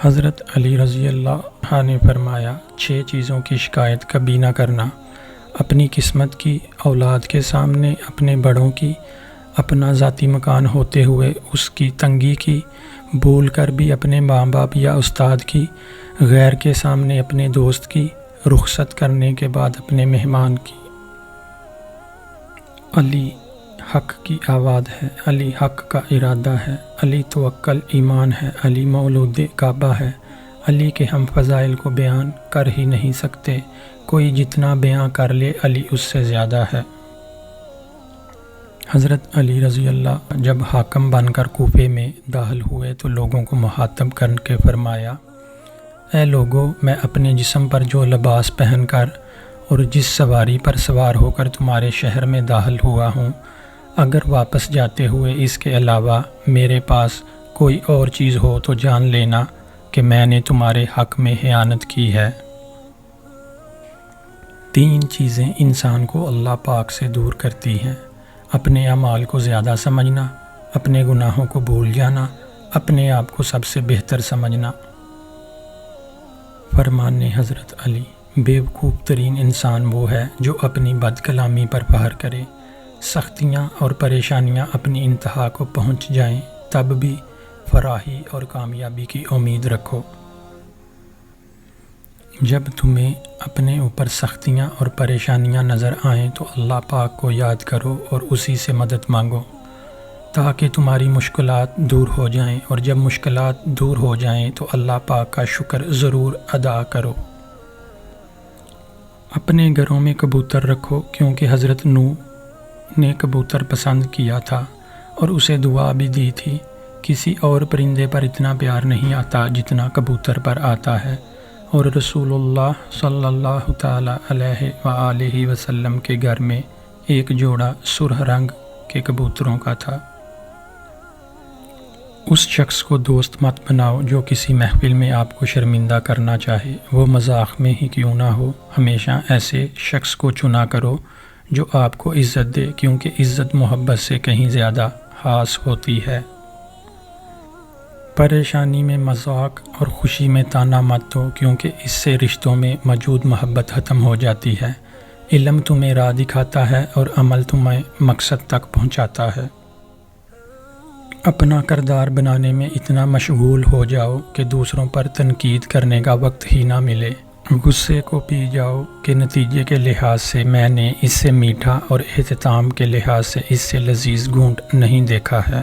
حضرت علی رضی اللہ عنہ نے فرمایا 6 چیزوں کی شکایت کبھی نہ کرنا: اپنی قسمت کی، اولاد کے سامنے اپنے بڑوں کی، اپنا ذاتی مکان ہوتے ہوئے اس کی تنگی کی، بھول کر بھی اپنے ماں باپ یا استاد کی، غیر کے سامنے اپنے دوست کی، رخصت کرنے کے بعد اپنے مہمان کی۔ علی حق کی آواز ہے، علی حق کا ارادہ ہے، علی توکل ایمان ہے، علی مولود کعبہ ہے، علی کے ہم فضائل کو بیان کر ہی نہیں سکتے، کوئی جتنا بیان کر لے علی اس سے زیادہ ہے۔ حضرت علی رضی اللہ جب حاکم بن کر کوفے میں داخل ہوئے تو لوگوں کو مخاطب کر کے فرمایا: اے لوگو، میں اپنے جسم پر جو لباس پہن کر اور جس سواری پر سوار ہو کر تمہارے شہر میں داخل ہوا ہوں، اگر واپس جاتے ہوئے اس کے علاوہ میرے پاس کوئی اور چیز ہو تو جان لینا کہ میں نے تمہارے حق میں خیانت کی ہے۔ 3 چیزیں انسان کو اللہ پاک سے دور کرتی ہیں: اپنے اعمال کو زیادہ سمجھنا، اپنے گناہوں کو بھول جانا، اپنے آپ کو سب سے بہتر سمجھنا۔ فرمان حضرت علی: بیوقوف ترین انسان وہ ہے جو اپنی بد کلامی پر فخر کرے۔ سختیاں اور پریشانیاں اپنی انتہا کو پہنچ جائیں تب بھی فلاحی اور کامیابی کی امید رکھو۔ جب تمہیں اپنے اوپر سختیاں اور پریشانیاں نظر آئیں تو اللہ پاک کو یاد کرو اور اسی سے مدد مانگو تاکہ تمہاری مشکلات دور ہو جائیں، اور جب مشکلات دور ہو جائیں تو اللہ پاک کا شکر ضرور ادا کرو۔ اپنے گھروں میں کبوتر رکھو، کیونکہ حضرت نوح نے کبوتر پسند کیا تھا اور اسے دعا بھی دی تھی: کسی اور پرندے پر اتنا پیار نہیں آتا جتنا کبوتر پر آتا ہے۔ اور رسول اللہ صلی اللہ تعالیٰ علیہ وآلہ وسلم کے گھر میں ایک جوڑا سرخ رنگ کے کبوتروں کا تھا۔ اس شخص کو دوست مت بناؤ جو کسی محفل میں آپ کو شرمندہ کرنا چاہے، وہ مذاق میں ہی کیوں نہ ہو۔ ہمیشہ ایسے شخص کو چنا کرو جو آپ کو عزت دے، کیونکہ عزت محبت سے کہیں زیادہ خاص ہوتی ہے۔ پریشانی میں مذاق اور خوشی میں طعنہ مت دو، کیونکہ اس سے رشتوں میں موجود محبت ختم ہو جاتی ہے۔ علم تمہیں راہ دکھاتا ہے اور عمل تمہیں مقصد تک پہنچاتا ہے۔ اپنا کردار بنانے میں اتنا مشغول ہو جاؤ کہ دوسروں پر تنقید کرنے کا وقت ہی نہ ملے۔ غصے کو پی جاؤ کہ نتیجے کے لحاظ سے میں نے اس سے میٹھا اور اختتام کے لحاظ سے اس سے لذیذ گھونٹ نہیں دیکھا ہے۔